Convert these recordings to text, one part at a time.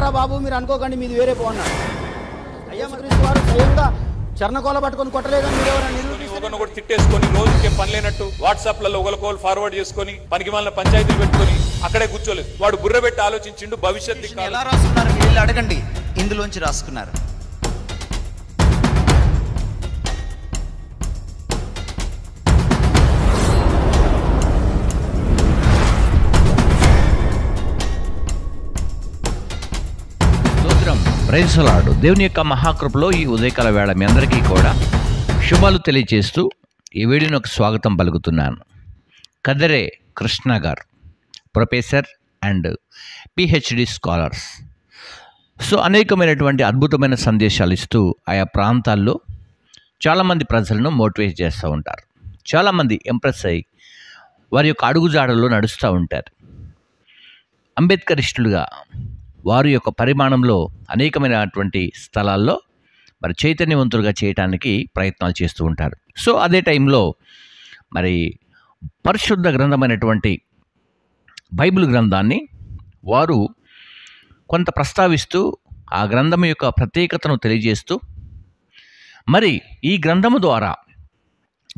అన్నారా బాబు, మీరు అనుకోకండి మీది వేరే పో అన్నాడు. అయ్యా క్రీస్తు వారు స్వయంగా చరణకోల పట్టుకొని కొట్టలేదని మీరు ఎవరైనా కూడా తిట్టేసుకొని రోజుకే పని లేనట్టు వాట్సాప్లలో ఒకరికోలు ఫార్వర్డ్ చేసుకొని పనికి వాళ్ళ పంచాయతీలు పెట్టుకొని అక్కడే కూర్చోలేదు. వాడు బుర్ర పెట్టి ఆలోచించిండు భవిష్యత్తు ఎలా రాసుకున్నారు వీళ్ళు అడగండి, ఇందులోంచి రాసుకున్నారు. Praise the Lord. దేవుని యొక్క మహాకృపలో ఈ ఉదయకాల వేళ మీ అందరికీ కూడా శుభాలు తెలియజేస్తూ ఈ వీడియోకి స్వాగతం పలుకుతున్నాను. కదరే కృష్ణ గారు professor and PhD scholars. So అనేకమైనటువంటి అద్భుతమైన సందేశాలు ఇస్తూ ఆయా ప్రాంతాల్లో చాలామంది ప్రజలను మోటివేట్ చేస్తూ ఉంటారు. చాలామంది ఇంప్రెస్ అయ్యి వారి యొక్క అడుగుజాడల్లో నడుస్తూ ఉంటారు. అంబేద్కరిస్టులుగా వారి యొక్క పరిమాణంలో అనేకమైనటువంటి స్థలాల్లో మరి చైతన్యవంతులుగా చేయడానికి ప్రయత్నాలు చేస్తూ ఉంటారు. సో అదే టైంలో మరి పరిశుద్ధ గ్రంథమైనటువంటి బైబిల్ గ్రంథాన్ని వారు కొంత ప్రస్తావిస్తూ ఆ గ్రంథం యొక్క ప్రత్యేకతను తెలియజేస్తూ మరి ఈ గ్రంథము ద్వారా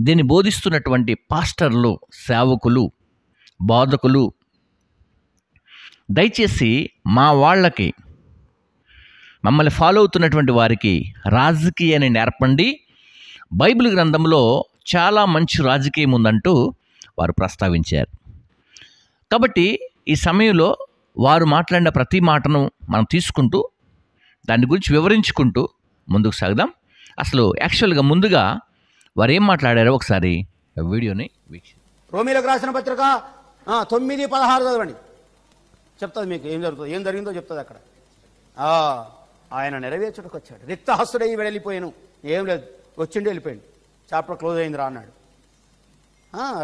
దీన్ని బోధిస్తున్నటువంటి పాస్టర్లు, సేవకులు, బోధకులు దయచేసి మా వాళ్ళకి, మమ్మల్ని ఫాలో అవుతున్నటువంటి వారికి రాజకీయాన్ని నేర్పండి, బైబిల్ గ్రంథంలో చాలా మంచి రాజకీయం ఉందంటూ వారు ప్రస్తావించారు. కాబట్టి ఈ సమయంలో వారు మాట్లాడిన ప్రతి మాటను మనం తీసుకుంటూ దాని గురించి వివరించుకుంటూ ముందుకు సాగుదాం. అసలు యాక్చువల్గా ముందుగా వారు ఏం మాట్లాడారో ఒకసారి వీడియోని వీక్షించండి. రోమీలకు రాసిన పత్రిక 9:16 చదవండి, చెప్తుంది మీకు ఏం జరిగిందో చెప్తుంది అక్కడ. ఆయన నెరవేర్చుటకు వచ్చాడు, రిక్తహస్తుడై వెళ్ళిపోయాను, ఏం లేదు, వచ్చిండి వెళ్ళిపోయాడు, చాప్టర్ క్లోజ్ అయింది రా అన్నాడు.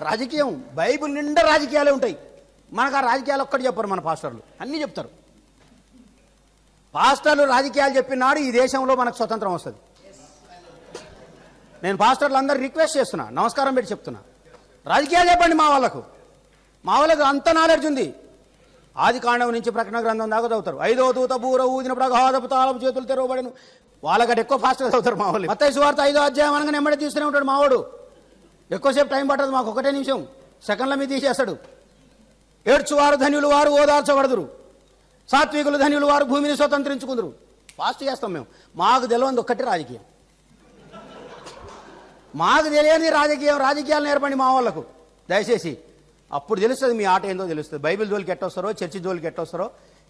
రాజకీయం, బైబిల్ నిండా రాజకీయాలే ఉంటాయి. మనకు ఆ రాజకీయాలు ఒక్కటి చెప్పరు, మన పాస్టర్లు అన్నీ చెప్తారు. పాస్టర్లు రాజకీయాలు చెప్పినాడు ఈ దేశంలో మనకు స్వతంత్రం వస్తుంది. నేను పాస్టర్లు అందరూ రిక్వెస్ట్ చేస్తున్నా, నమస్కారం పెట్టి చెప్తున్నా, రాజకీయాలు చెప్పండి. మా వాళ్ళకు అంత నాలెడ్జ్ ఉంది. ఆది కాండం నుంచి ప్రకటన గ్రంథం దాకా చదువుతారు. 5వ దూత బూర ఊదిన ప్రగాధపు తాళపు చేతులు తెరవబడిను. వాళ్ళకంటే ఎక్కువ ఫాస్ట్గా చదువుతారు మా వాళ్ళు. మత్తయి సువార్త 5వ అధ్యాయం అనగా నెమ్మడి తీస్తూనే ఉంటాడు మావాడు. ఎక్కువసేపు టైం పట్టదు మాకు, 1 నిమిషం, సెకండ్ల మీద తీసేస్తాడు. ఏడ్చువారు ధన్యులు వారు ఓదార్చబడదురు, సాత్వికులు ధన్యులు వారు భూమిని స్వతంత్రించుకుందరు. ఫాస్ట్ చేస్తాం మేము. మాకు తెలియదు ఒక్కటి రాజకీయం, మాకు తెలియని రాజకీయాలు నేర్పండి మా వాళ్ళకు దయచేసి. అప్పుడు తెలుస్తుంది మీ ఆట ఏందో తెలుస్తుంది. బైబిల్ జోలికి ఎట్టొస్తారో, చర్చి జోలికి ఎట్టొస్తారో,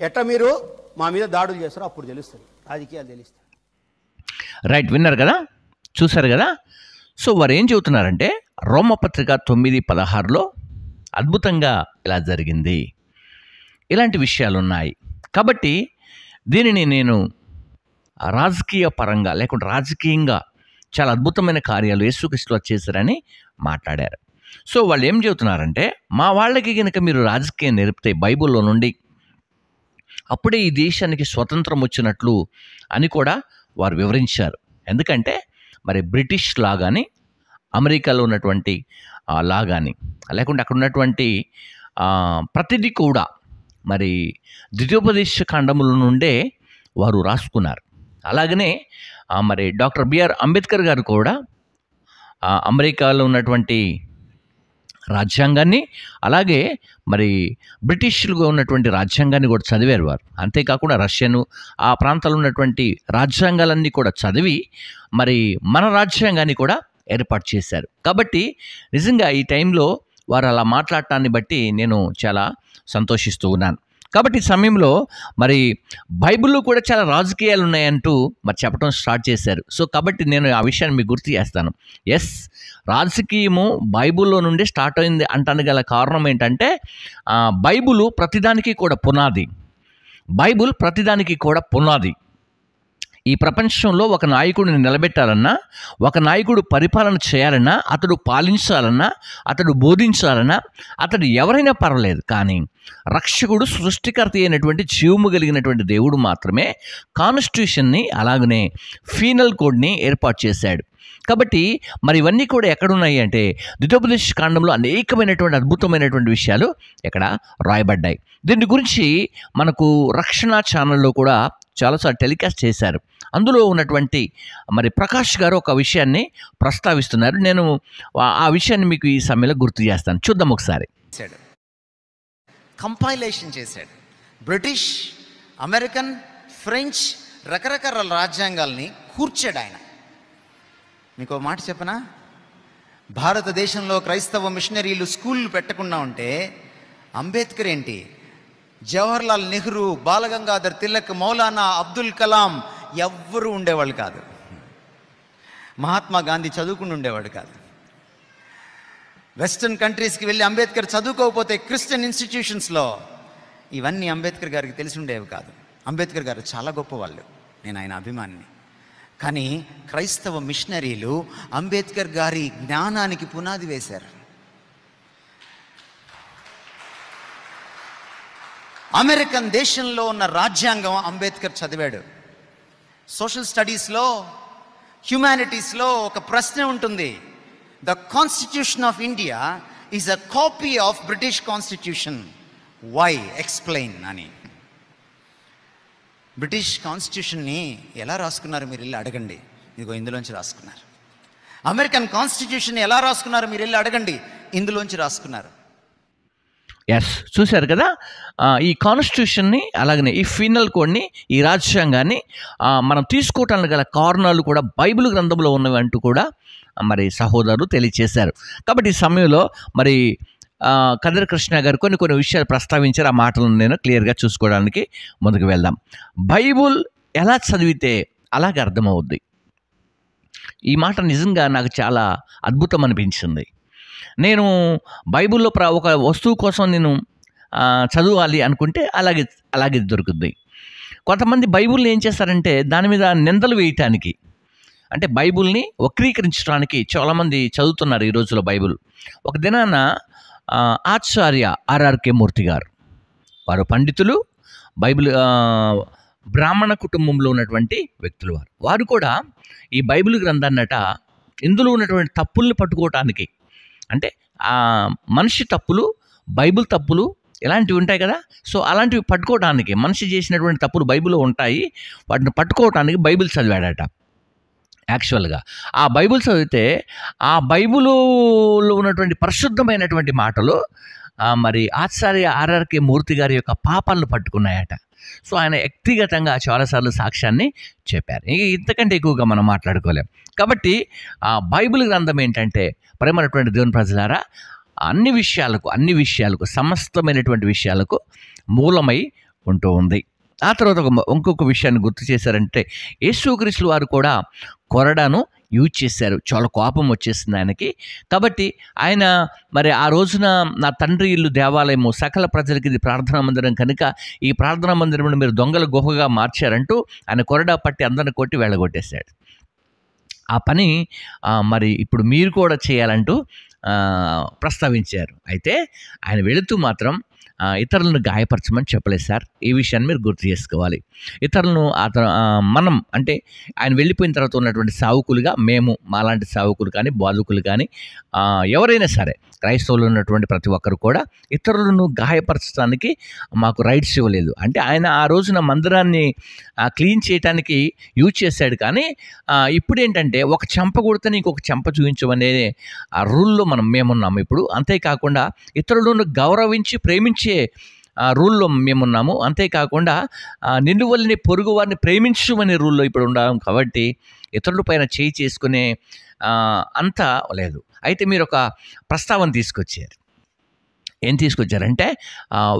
ఎట్ట మీరు మా మీద దాడులు చేస్తారో అప్పుడు తెలుస్తుంది, రాజకీయాలు తెలుస్తాయి. రైట్, విన్నారు కదా, చూశారు కదా. సో వారు ఏం చెబుతున్నారంటే రోమపత్రిక 9:16లో అద్భుతంగా ఇలా జరిగింది, ఇలాంటి విషయాలు ఉన్నాయి. కాబట్టి దీనిని నేను రాజకీయ పరంగా లేకుంటే రాజకీయంగా చాలా అద్భుతమైన కార్యాలు యేసుక్రీస్తు చేశారని మాట్లాడారు. సో వాళ్ళు ఏం చెబుతున్నారంటే మా వాళ్ళకి కనుక మీరు రాజకీయం నేర్పితే బైబిల్లో నుండి అప్పుడే ఈ దేశానికి స్వతంత్రం వచ్చినట్లు అని కూడా వారు వివరించారు. ఎందుకంటే మరి బ్రిటిష్ లా కానీ, అమెరికాలో ఉన్నటువంటి లా కానీ, లేకుంటే అక్కడ ఉన్నటువంటి ప్రతిదీ కూడా మరి ద్వితీయోపదేశ ఖండముల నుండే వారు రాసుకున్నారు. అలాగనే మరి డాక్టర్ బిఆర్ అంబేద్కర్ గారు కూడా అమెరికాలో ఉన్నటువంటి రాజ్యాంగాన్ని, అలాగే మరి బ్రిటిష్లుగా ఉన్నటువంటి రాజ్యాంగాన్ని కూడా చదివారు వారు. అంతేకాకుండా రష్యను, ఆ ప్రాంతాల్లో ఉన్నటువంటి రాజ్యాంగాలన్నీ కూడా చదివి మరి మన రాజ్యాంగాన్ని కూడా ఏర్పాటు చేశారు. కాబట్టి నిజంగా ఈ టైంలో వారు అలా మాట్లాడటాన్ని బట్టి నేను చాలా సంతోషిస్తూ ఉన్నాను. కాబట్టి ఈ సమయంలో మరి బైబిల్లో కూడా చాలా రాజకీయాలు ఉన్నాయంటూ మరి చెప్పడం స్టార్ట్ చేశారు. సో కాబట్టి నేను ఆ విషయాన్ని మీకు గుర్తు చేస్తాను. ఎస్, రాజకీయము బైబిల్లో నుండి స్టార్ట్ అయింది అంటానికి గల కారణం ఏంటంటే బైబిల్ ప్రతిదానికి కూడా పునాది. బైబిల్ ప్రతిదానికి కూడా పునాది. ఈ ప్రపంచంలో ఒక నాయకుడిని నిలబెట్టాలన్నా, ఒక నాయకుడు పరిపాలన చేయాలన్నా, అతడు పాలించాలన్నా, అతడు బోధించాలన్నా, అతడు ఎవరైనా పర్వాలేదు, కానీ రక్షకుడు సృష్టికర్త అయినటువంటి జీవము కలిగినటువంటి దేవుడు మాత్రమే కాన్స్టిట్యూషన్ని అలాగనే ఫీనల్ కోడ్ని ఏర్పాటు చేశాడు. కాబట్టి మరి ఇవన్నీ కూడా ఎక్కడున్నాయి అంటే ద్వితోపదేశ కాండంలో అనేకమైనటువంటి అద్భుతమైనటువంటి విషయాలు ఇక్కడ రాయబడ్డాయి. దీని గురించి మనకు రక్షణ ఛానల్లో కూడా చాలాసార్లు టెలికాస్ట్ చేశారు. అందులో ఉన్నటువంటి మరి ప్రకాష్ గారు ఒక విషయాన్ని ప్రస్తావిస్తున్నారు. నేను ఆ విషయాన్ని మీకు ఈ సమయంలో గుర్తు చేస్తాను. చూద్దాం ఒకసారి. కంపైలేషన్ చేశాడు. బ్రిటిష్, అమెరికన్, ఫ్రెంచ్ రకరకాల రాజ్యాంగాల్ని కూర్చాడు ఆయన. మీకు మాట చెప్పనా, భారతదేశంలో క్రైస్తవ మిషనరీలు స్కూళ్ళు పెట్టకుండా ఉంటే అంబేద్కర్ ఏంటి, జవహర్లాల్ నెహ్రూ, బాలగంగాధర్ తిలక్, మౌలానా అబ్దుల్ కలాం ఎవ్వరూ ఉండేవాళ్ళు కాదు. మహాత్మా గాంధీ చదువుకుని ఉండేవాడు కాదు. వెస్టర్న్ కంట్రీస్కి వెళ్ళి అంబేద్కర్ చదువుకోకపోతే క్రిస్టియన్ ఇన్స్టిట్యూషన్స్లో ఇవన్నీ అంబేద్కర్ గారికి తెలిసి ఉండేవి కాదు. అంబేద్కర్ గారు చాలా గొప్పవాళ్ళు, నేను ఆయన అభిమానిని. కానీ క్రైస్తవ మిషనరీలు అంబేద్కర్ గారి జ్ఞానానికి పునాది వేశారు. అమెరికన్ దేశంలో ఉన్న రాజ్యాంగం అంబేద్కర్ చదివాడు. సోషల్ స్టడీస్లో, హ్యుమానిటీస్లో ఒక ప్రశ్న ఉంటుంది, the constitution of India is a copy of British constitution, why explain అని. బ్రిటిష్ కాన్స్టిట్యూషన్ని ఎలా రాసుకున్నారు మీరు వెళ్ళి అడగండి, ఇదిగో ఇందులోంచి రాసుకున్నారు. అమెరికన్ కాన్స్టిట్యూషన్ ఎలా రాసుకున్నారు మీరు వెళ్ళి అడగండి, ఇందులోంచి రాసుకున్నారు. ఎస్, చూశారు కదా. ఈ కాన్స్టిట్యూషన్ని అలాగనే ఈ ఫీనల్ కోడ్ని, ఈ రాజ్యాంగాన్ని మనం తీసుకోవటానికి గల కారణాలు కూడా బైబిల్ గ్రంథంలో ఉన్నవి అంటూ కూడా మరి సహోదరులు తెలియచేశారు. కాబట్టి ఈ సమయంలో మరి కదర్ కృష్ణ గారు కొన్ని విషయాలు ప్రస్తావించారు. ఆ మాటలను నేను క్లియర్గా చూసుకోవడానికి ముందుకు వెళ్దాం. బైబుల్ ఎలా చదివితే అలాగే అర్థమవుద్ది. ఈ మాట నిజంగా నాకు చాలా అద్భుతం అనిపించింది. నేను బైబిల్లో ఒక వస్తువు కోసం నేను చదవాలి అనుకుంటే అలాగే దొరుకుద్ది. కొంతమంది బైబిల్ని ఏం చేస్తారంటే దాని మీద నిందలు వేయటానికి, అంటే బైబిల్ని వక్రీకరించడానికి చాలామంది చదువుతున్నారు ఈ రోజుల్లో బైబిల్. ఒక దినాన ఆచార్య ఆర్ఆర్కే మూర్తి గారు, వారు పండితులు, బైబిల్ బ్రాహ్మణ కుటుంబంలో ఉన్నటువంటి వ్యక్తులు. వారు కూడా ఈ బైబిల్ గ్రంథాన్నట ఇందులో ఉన్నటువంటి తప్పుల్ని పట్టుకోవటానికి, అంటే మనిషి తప్పులు, బైబిల్ తప్పులు ఇలాంటివి ఉంటాయి కదా, సో అలాంటివి పట్టుకోవడానికి, మనిషి చేసినటువంటి తప్పులు బైబిల్లో ఉంటాయి, వాటిని పట్టుకోవటానికి బైబిల్ చదివాడట. యాక్చువల్గా ఆ బైబిల్ చదివితే ఆ బైబిల్లో ఉన్నటువంటి పరిశుద్ధమైనటువంటి మాటలు మరి ఆచార్య ఆర్ఆర్కే మూర్తి గారి యొక్క పాపాలను పట్టుకున్నాయట. సో ఆయన వ్యక్తిగతంగా చాలాసార్లు సాక్ష్యాన్ని చెప్పారు. ఇంతకంటే ఎక్కువగా మనం మాట్లాడుకోలేం. కాబట్టి ఆ బైబిల్ గ్రంథం ఏంటంటే ప్రేమైనటువంటి దేవుని ప్రజలారా, అన్ని విషయాలకు సమస్తమైనటువంటి విషయాలకు మూలమై ఉంటూ ఉంది. ఆ తర్వాత ఇంకొక విషయాన్ని గుర్తు చేశారంటే, యేసుక్రీస్తు వారు కూడా కొరడాను యూజ్ చేశారు. చాలా కోపం వచ్చేసింది ఆయనకి. కాబట్టి ఆయన మరి ఆ రోజున నా తండ్రి ఇల్లు దేవాలయము, సకల ప్రజలకి ఇది ప్రార్థనా మందిరం కనుక ఈ ప్రార్థనా మందిరం మీరు దొంగల గుహగా మార్చారంటూ ఆయన కొరడా పట్టి అందరిని కొట్టి వెళ్ళగొట్టేశాడు. ఆ పని మరి ఇప్పుడు మీరు కూడా చేయాలంటూ ప్రస్తావించారు. అయితే ఆయన వెళుతూ మాత్రం ఇతరులను గాయపరచమని చెప్పలేదు సార్. ఈ విషయాన్ని మీరు గుర్తు చేసుకోవాలి. ఇతరులను మనం అంటే ఆయన వెళ్ళిపోయిన తర్వాత ఉన్నటువంటి సావుకులుగా మేము, మాలాంటి సావుకులు కానీ బోధకులు కానీ ఎవరైనా సరే, క్రైస్తవులు ఉన్నటువంటి ప్రతి ఒక్కరు కూడా ఇతరులను గాయపరచడానికి మాకు రైట్స్ ఇవ్వలేదు. అంటే ఆయన ఆ రోజున మందిరాన్ని క్లీన్ చేయడానికి యూజ్ చేశాడు. కానీ ఇప్పుడు ఏంటంటే ఒక చెంప కొడితే ఇంకొక చెంప చూపించమనే ఆ రూల్లో మేమున్నాము ఇప్పుడు. అంతేకాకుండా ఇతరులను గౌరవించి ప్రేమించే రూల్లో మేమున్నాము. అంతేకాకుండా నిన్ను వల్లని పొరుగు వారిని ప్రేమించమనే రూల్లో ఇప్పుడు ఉన్నాము. కాబట్టి ఇతరుల పైన చేయి చేసుకునే అంతా లేదు. అయితే మీరు ఒక ప్రస్తావన తీసుకొచ్చారు. ఏం తీసుకొచ్చారంటే,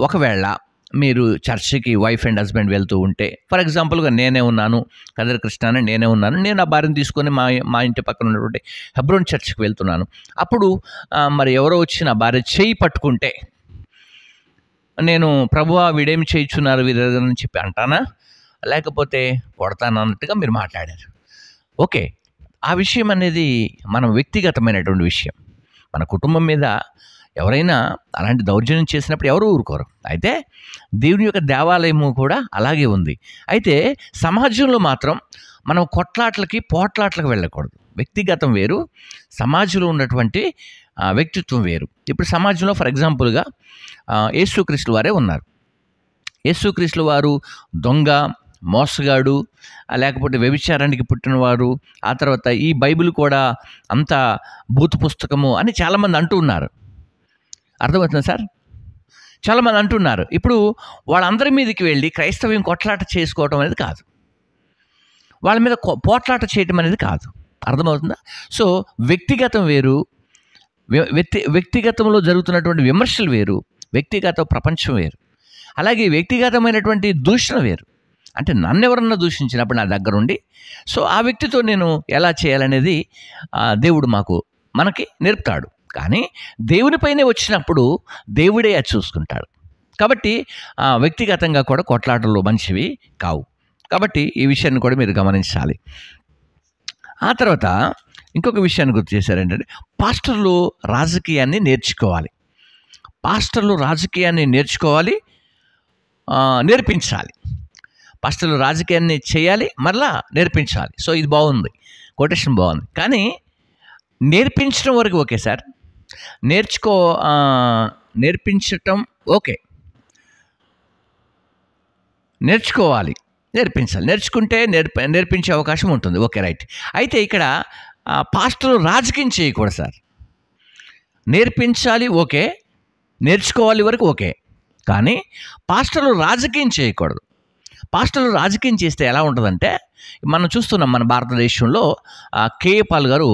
ఒకవేళ మీరు చర్చికి వైఫ్ అండ్ హస్బెండ్ వెళ్తూ ఉంటే, ఫర్ ఎగ్జాంపుల్గా నేనే ఉన్నాను, కదర్ కృష్ణ అని నేనే ఉన్నాను, నేను ఆ భార్యను తీసుకొని మా ఇంటి పక్కన ఉన్నటువంటి హెబ్రోన్ చర్చికి వెళ్తున్నాను. అప్పుడు మరి ఎవరో వచ్చి నా భార్య చేయి పట్టుకుంటే నేను ప్రభువా వీడేమి చేయించున్నారు వీరని చెప్పి అంటానా, లేకపోతే కొడతానా అన్నట్టుగా మీరు మాట్లాడారు. ఓకే, ఆ విషయం అనేది మనం వ్యక్తిగతమైనటువంటి విషయం. మన కుటుంబం మీద ఎవరైనా అలాంటి దౌర్జన్యం చేసినప్పుడు ఎవరు ఊరుకోరు. అయితే దేవుని యొక్క దేవాలయము కూడా అలాగే ఉంది. అయితే సమాజంలో మాత్రం మనం కొట్లాట్లకి పోట్లాట్లకు వెళ్ళకూడదు. వ్యక్తిగతం వేరు, సమాజంలో ఉన్నటువంటి వ్యక్తిత్వం వేరు. ఇప్పుడు సమాజంలో ఫర్ ఎగ్జాంపుల్గా యేసుక్రీస్తు వారే ఉన్నారు. యేసుక్రీస్తు వారు దొంగ, మోసగాడు, లేకపోతే వ్యభిచారానికి పుట్టినవారు, ఆ తర్వాత ఈ బైబిల్ కూడా అంత భూత పుస్తకము అని చాలామంది అంటూ ఉన్నారు. అర్థమవుతుందా సార్? చాలామంది అంటున్నారు. ఇప్పుడు వాళ్ళందరి మీదకి వెళ్ళి క్రైస్తవ్యం కొట్లాట చేసుకోవటం అనేది కాదు, వాళ్ళ మీద పోట్లాట చేయటం అనేది కాదు. అర్థమవుతుందా? సో వ్యక్తిగతం వేరు, వ్యక్తిగతంలో జరుగుతున్నటువంటి విమర్శలు వేరు, వ్యక్తిగత ప్రపంచం వేరు. అలాగే వ్యక్తిగతమైనటువంటి దూషణ వేరు. అంటే నన్ను ఎవరన్నా దూషించినప్పుడు నా దగ్గర ఉండి సో ఆ వ్యక్తితో నేను ఎలా చేయాలనేది దేవుడు మనకి నేర్పుతాడు. కానీ దేవునిపైనే వచ్చినప్పుడు దేవుడే అది చూసుకుంటాడు. కాబట్టి వ్యక్తిగతంగా కూడా కొట్లాటలు మంచివి కావు. కాబట్టి ఈ విషయాన్ని కూడా మీరు గమనించాలి. ఆ తర్వాత ఇంకొక విషయాన్ని గుర్తు చేశారు ఏంటంటే, పాస్టర్లు రాజకీయాన్ని నేర్చుకోవాలి. పాస్టర్లు రాజకీయాన్ని నేర్పించాలి. పాస్టర్లు రాజకీయాన్ని చేయాలి, మరలా నేర్పించాలి. సో ఇది బాగుంది, కొటేషన్ బాగుంది. కానీ నేర్పించడం వరకు ఓకే సార్, నేర్పించటం ఓకే, నేర్చుకోవాలి, నేర్పించాలి. నేర్చుకుంటే నేర్పించే అవకాశం ఉంటుంది. Okay, right. అయితే ఇక్కడ పాస్టర్లు రాజకీయం చేయకూడదు సార్. నేర్పించాలి ఓకే, నేర్చుకోవాలి వరకు ఓకే, కానీ పాస్టర్లు రాజకీయం చేయకూడదు. పాస్టర్లు రాజకీయం చేస్తే ఎలా ఉంటుందంటే, మనం చూస్తున్నాం మన భారతదేశంలో కేఏ పాల్ గారు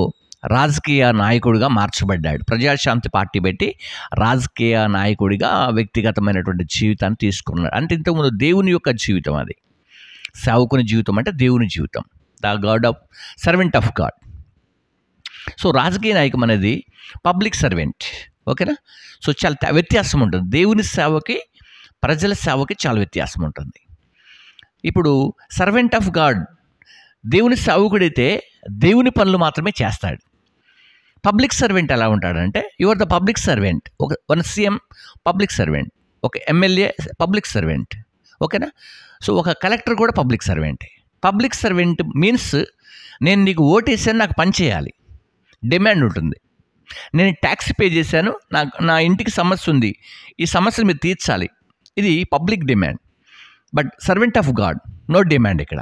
రాజకీయ నాయకుడిగా మార్చబడ్డాడు. ప్రజాశాంతి పార్టీ పెట్టి రాజకీయ నాయకుడిగా వ్యక్తిగతమైనటువంటి జీవితాన్ని తీసుకున్నాడు. అంటే ఇంతకుముందు దేవుని యొక్క జీవితం, అది సేవకుని జీవితం అంటే దేవుని జీవితం, సర్వెంట్ ఆఫ్ గాడ్. సో రాజకీయ నాయకం అనేది పబ్లిక్ సర్వెంట్. ఓకేనా? సో చాలా వ్యత్యాసం ఉంటుంది. దేవుని సేవకి ప్రజల సేవకి చాలా వ్యత్యాసం ఉంటుంది. ఇప్పుడు సర్వెంట్ ఆఫ్ గాడ్ దేవుని సేవకుడైతే దేవుని పనులు మాత్రమే చేస్తాడు. పబ్లిక్ సర్వెంట్ ఎలా ఉంటాడంటే, యువర్ ద పబ్లిక్ సర్వెంట్. ఒక సీఎం పబ్లిక్ సర్వెంట్, ఒక ఎమ్మెల్యే పబ్లిక్ సర్వెంట్. ఓకేనా? సో ఒక కలెక్టర్ కూడా పబ్లిక్ సర్వెంటే. పబ్లిక్ సర్వెంట్ మీన్స్ నేను నీకు ఓటేసాను, నాకు పని చేయాలి, డిమాండ్ ఉంటుంది. నేను ట్యాక్స్ పే చేశాను, నా ఇంటికి సమస్య ఉంది, ఈ సమస్యలు మీరు తీర్చాలి, ఇది public demand. But servant of god no demand. ఇక్కడ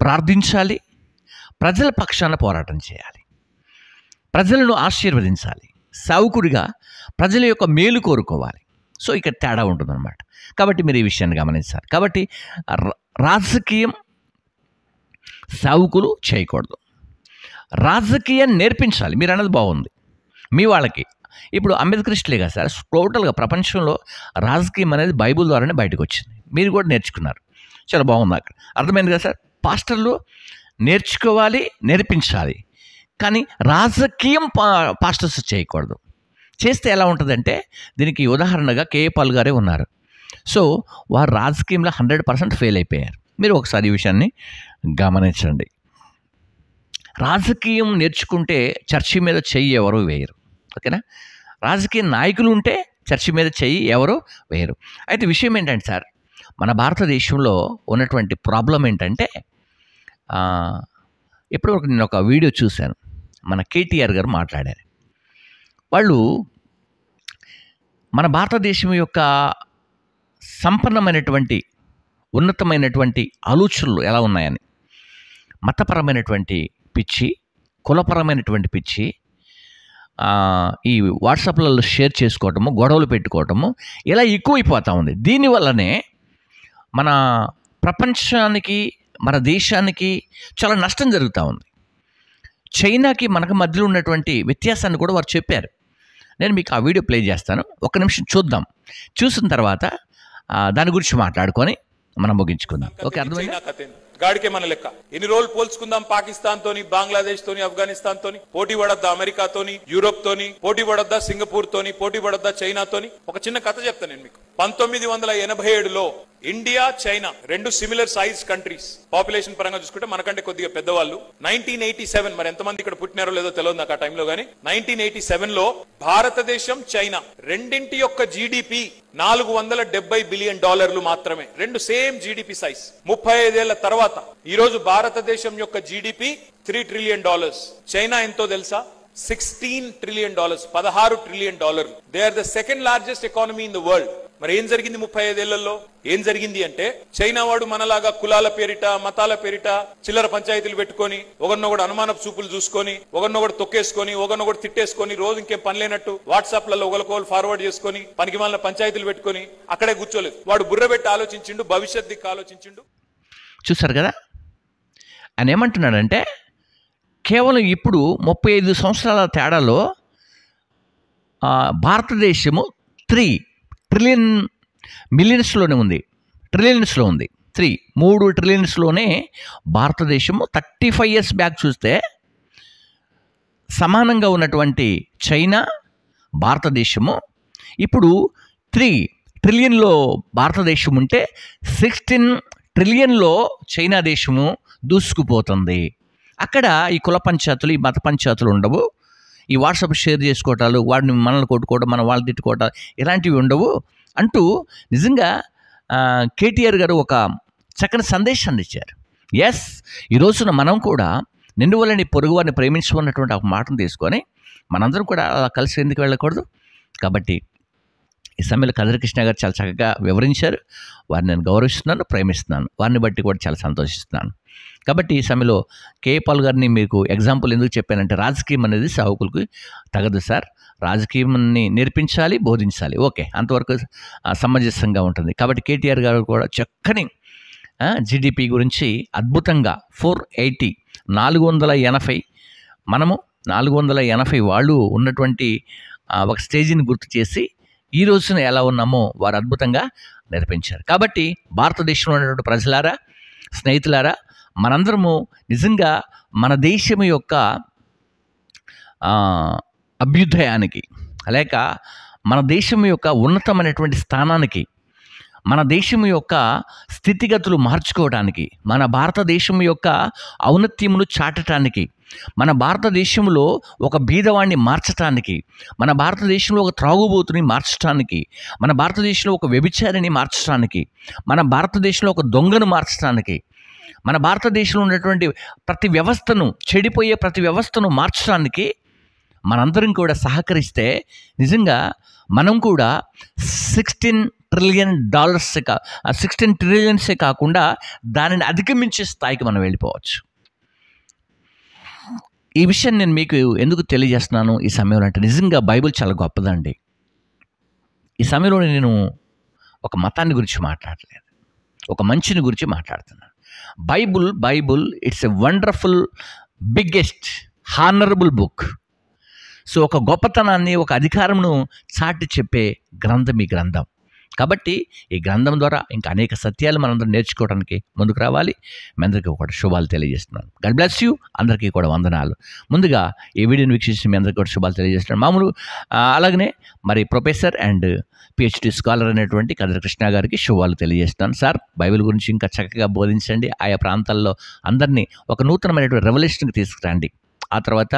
ప్రార్థించాలి, ప్రజల పక్షాన పోరాటం చేయాలి, ప్రజలను ఆశీర్వదించాలి, సేవకుడిగా ప్రజల యొక్క మేలు కోరుకోవాలి. సో ఇక్కడ తేడా ఉంటుందన్నమాట. కాబట్టి మీరు ఈ విషయాన్ని గమనించాలి. కాబట్టి రాజకీయం సేవకులు చేయకూడదు, రాజకీయం నేర్పించాలి. మీరు అన్నది బాగుంది మీ వాళ్ళకి. ఇప్పుడు అంబేద్కరిస్టులే కదా సార్, టోటల్గా ప్రపంచంలో రాజకీయం అనేది బైబిల్ ద్వారానే బయటకు వచ్చింది. మీరు కూడా నేర్చుకున్నారు, చాలా బాగుంది. అక్కడ అర్థమైంది కదా సార్. పాస్టర్లు నేర్చుకోవాలి, నేర్పించాలి, కానీ రాజకీయం పాస్టర్స్ చేయకూడదు. చేస్తే ఎలా ఉంటుందంటే, దీనికి ఉదాహరణగా కేఏ పాల్ గారే ఉన్నారు. సో వారు రాజకీయంలో 100% ఫెయిల్ అయిపోయారు. మీరు ఒకసారి ఈ విషయాన్ని గమనించండి. రాజకీయం నేర్చుకుంటే చర్చి మీద చెయ్యి ఎవరు వేయరు. ఓకేనా? రాజకీయ నాయకులు ఉంటే చర్చి మీద చెయ్యి ఎవరు వేయరు. అయితే విషయం ఏంటంటే సార్, మన భారతదేశంలో ఉన్నటువంటి ప్రాబ్లం ఏంటంటే, ఎప్పటివరకు నేను ఒక వీడియో చూశాను, మన కేటీఆర్ గారు మాట్లాడారు. వాళ్ళు మన భారతదేశం యొక్క సంపన్నమైనటువంటి ఉన్నతమైనటువంటి ఆలోచనలు ఎలా ఉన్నాయని, మతపరమైనటువంటి పిచ్చి, కులపరమైనటువంటి పిచ్చి, ఈ వాట్సాప్లలో షేర్ చేసుకోవటము, గొడవలు పెట్టుకోవటము ఇలా ఎక్కువైపోతూ ఉంది. దీనివల్లనే మన ప్రపంచానికి, మన దేశానికి చాలా నష్టం జరుగుతూ ఉంది. చైనాకి మనకు మధ్యలో ఉన్నటువంటి వ్యత్యాసాన్ని కూడా వారు చెప్పారు. నేను మీకు ఆ వీడియో ప్లే చేస్తాను, ఒక్క నిమిషం చూద్దాం. చూసిన తర్వాత దాని గురించి మాట్లాడుకొని మనం ముగించుకుందాం. ఓకే, అర్థమైంది? గాడికే మన లెక్క. ఎన్ని రోజులు పోల్చుకుందాం పాకిస్తాన్ తోని, బంగ్లాదేశ్ తోని, ఆఫ్ఘనిస్తాన్ తోని, పోటీ పడద్దా అమెరికాతోని, యూరోప్ తోని, పోటీ పడద్దా సింగపూర్ తోని, పోటీ పడద్దా చైనా తోని. ఒక చిన్న కథ చెప్తాను నేను మీకు. 1987లో ఇండియా చైనా రెండు సిమిలర్ సైజ్ కంట్రీస్, పాపులేషన్ పరంగా చూసుకుంటే మనకంటే కొద్దిగా పెద్దవాళ్ళు. 1987 మరి ఎంతమంది ఇక్కడ పుట్టినారో లేదో తెలియదు నాకు ఆ టైంలో, గానీ 1987 లో భారతదేశం చైనా రెండింటి యొక్క జీడిపి $470 బిలియన్ మాత్రమే. రెండు సేమ్ జీడిపి సైజ్. 35 ఏళ్ల తర్వాత ఈ రోజు భారతదేశం యొక్క జీడిపి $3 ట్రిలియన్. చైనా ఎంతో తెలుసా? $16 trillion, $16 trillion. They are the second largest economy in the world. మరి ఏం జరిగింది 35 ఏళ్లలో? ఏం జరిగింది అంటే చైనా వాడు మనలాగా కులాల పేరిట, మతాల పేరిట చిల్లర పంచాయతీలు పెట్టుకొని, ఒకరినొకడు అనుమానపు చూపులు చూసుకొని, ఒకరినొకడు తొక్కేసుకొని, ఒకరినొకడు తిట్టేసుకొని, రోజు ఇంకేం పని లేనట్టు వాట్సాప్లలో ఒకరికొకరు ఫార్వర్డ్ చేసుకొని పనికిమాలిన పంచాయతీలు పెట్టుకొని అక్కడే కూర్చోలేదు. వాడు బుర్ర పెట్టి ఆలోచించిండు, భవిష్యత్ దిక్కు ఆలోచించిండు. చూసారు కదా ఆయన ఏమంటున్నాడంటే కేవలం ఇప్పుడు 35 సంవత్సరాల తేడాలో భారతదేశము 3 ట్రిలియన్ మిలియన్స్లోనే ఉంది, ట్రిలియన్స్లో ఉంది. 3 ట్రిలియన్స్లోనే భారతదేశము 35 ఇయర్స్ బ్యాక్ చూస్తే సమానంగా ఉన్నటువంటి చైనా భారతదేశము ఇప్పుడు 3 ట్రిలియన్లో భారతదేశం ఉంటే 16 ట్రిలియన్లో చైనా దేశము దూసుకుపోతుంది. అక్కడ ఈ కుల పంచాయతీలు, ఈ మత పంచాయతీలు ఉండవు. ఈ వాట్సాప్ షేర్ చేసుకోవటాలు, వాడిని మనల్ని కొట్టుకోవడం, మన వాళ్ళు తిట్టుకోవటాలు, ఇలాంటివి ఉండవు అంటూ నిజంగా కేటీఆర్ గారు ఒక చక్కని సందేశాన్ని ఇచ్చారు. ఎస్, ఈ రోజున మనం కూడా నిన్ను వల్ల నీ పొరుగు వారిని ప్రేమించుకున్నటువంటి ఒక మాటను తీసుకొని మనందరం కూడా అలా కలిసి ఎందుకు వెళ్ళకూడదు? కాబట్టి ఈ సమయంలో కదిరి కృష్ణ గారు చాలా చక్కగా వివరించారు. వారిని నేను గౌరవిస్తున్నాను, ప్రేమిస్తున్నాను. వారిని బట్టి కూడా చాలా సంతోషిస్తున్నాను. కాబట్టి ఈ సమయంలో కేఏ పాల్ గారిని మీకు ఎగ్జాంపుల్ ఎందుకు చెప్పానంటే, రాజకీయం అనేది సావుకులకు తగదు సార్. రాజకీయాన్ని నేర్పించాలి, బోధించాలి, ఓకే, అంతవరకు సమంజసంగా ఉంటుంది. కాబట్టి కేటీఆర్ గారు కూడా చక్కని జీడిపి గురించి అద్భుతంగా 480 మనము 480 వాళ్ళు ఉన్నటువంటి ఒక స్టేజీని గుర్తు చేసి ఈ రోజున ఎలా ఉన్నామో వారు అద్భుతంగా నేర్పించారు. కాబట్టి భారతదేశంలో ఉన్నటువంటి ప్రజలారా, స్నేహితులారా, మనందరము నిజంగా మన దేశం యొక్క అభ్యుదయానికి, లేక మన దేశం యొక్క ఉన్నతమైనటువంటి స్థానానికి, మన దేశం యొక్క స్థితిగతులు మార్చుకోవడానికి, మన భారతదేశం యొక్క ఔన్నత్యమును చాటడానికి, మన భారతదేశంలో ఒక బీదవాణ్ణి మార్చటానికి, మన భారతదేశంలో ఒక త్రాగుబోతుని మార్చడానికి, మన భారతదేశంలో ఒక వ్యభిచారిని మార్చడానికి, మన భారతదేశంలో ఒక దొంగను మార్చడానికి, మన భారతదేశంలో ఉన్నటువంటి ప్రతి వ్యవస్థను, చెడిపోయే ప్రతి వ్యవస్థను మార్చడానికి మనందరం కూడా సహకరిస్తే నిజంగా మనం కూడా $16 ట్రిలియన్సే కాకుండా దానిని అధిగమించే స్థాయికి మనం వెళ్ళిపోవచ్చు. ఈ విషయాన్ని నేను మీకు ఎందుకు తెలియజేస్తున్నాను ఈ సమయంలో అంటే, నిజంగా బైబిల్ చాలా గొప్పదండి. ఈ సమయంలో నేను ఒక మతాన్ని గురించి మాట్లాడలేదు, ఒక మనిషిని గురించి మాట్లాడుతున్నాను. Bible it's a wonderful, biggest, honourable book. So ఒక గొప్పతనాన్ని, ఒక అధికారమును చాటి చెప్పే గ్రంథం ఈ గ్రంథం. కాబట్టి ఈ గ్రంథం ద్వారా ఇంకా అనేక సత్యాలు మనందరం నేర్చుకోవడానికి ముందుకు రావాలి. మీ అందరికీ కూడా శుభాలు తెలియజేస్తున్నాను. God bless you. అందరికీ కూడా వందనాలు. ముందుగా ఈ వీడియోని వీక్షించి మీ అందరికీ కూడా శుభాలు తెలియజేస్తున్నాను. మామూలు అలాగనే మరి ప్రొఫెసర్ అండ్ PhD స్కాలర్ అనేటువంటి కదిరి కృష్ణ గారికి శుభాలు తెలియజేస్తున్నాను. సార్, బైబిల్ గురించి ఇంకా చక్కగా బోధించండి. ఆయా ప్రాంతాల్లో అందరినీ ఒక నూతనమైనటువంటి రెవల్యూషన్కి తీసుకురండి. ఆ తర్వాత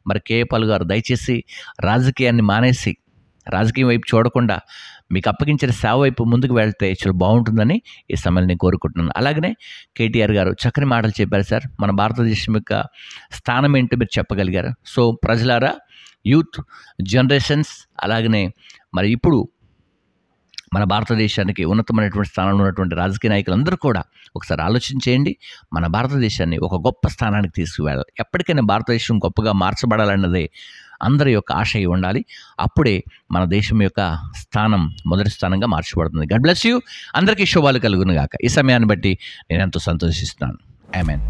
మరి కేఏ పాల్ గారు దయచేసి రాజకీయాన్ని మానేసి, రాజకీయం వైపు చూడకుండా మీకు అప్పగించిన సేవ వైపు ముందుకు వెళ్తే చాలా బాగుంటుందని ఈ సమయంలో నేను కోరుకుంటున్నాను. అలాగనే కేటీఆర్ గారు చక్కని మాటలు చెప్పారు సార్. మన భారతదేశం యొక్క స్థానం ఏంటో మీరు చెప్పగలిగారు. సో ప్రజలారా, యూత్ జనరేషన్స్, అలాగనే మరి ఇప్పుడు మన భారతదేశానికి ఉన్నతమైనటువంటి స్థానంలో ఉన్నటువంటి రాజకీయ నాయకులందరూ కూడా ఒకసారి ఆలోచించేయండి. మన భారతదేశాన్ని ఒక గొప్ప స్థానానికి తీసుకువెళ్ళాలి. ఎప్పటికైనా భారతదేశం గొప్పగా మార్చబడాలన్నదే అందరి యొక్క ఆశ ఉండాలి. అప్పుడే మన దేశం యొక్క స్థానం మొదటి స్థానంగా మార్చబడుతుంది. God bless you. అందరికీ శుభాలు కలుగును గాక. ఈ సమయాన్ని బట్టి నేను ఎంతో సంతోషిస్తున్నాను. ఆమేన్.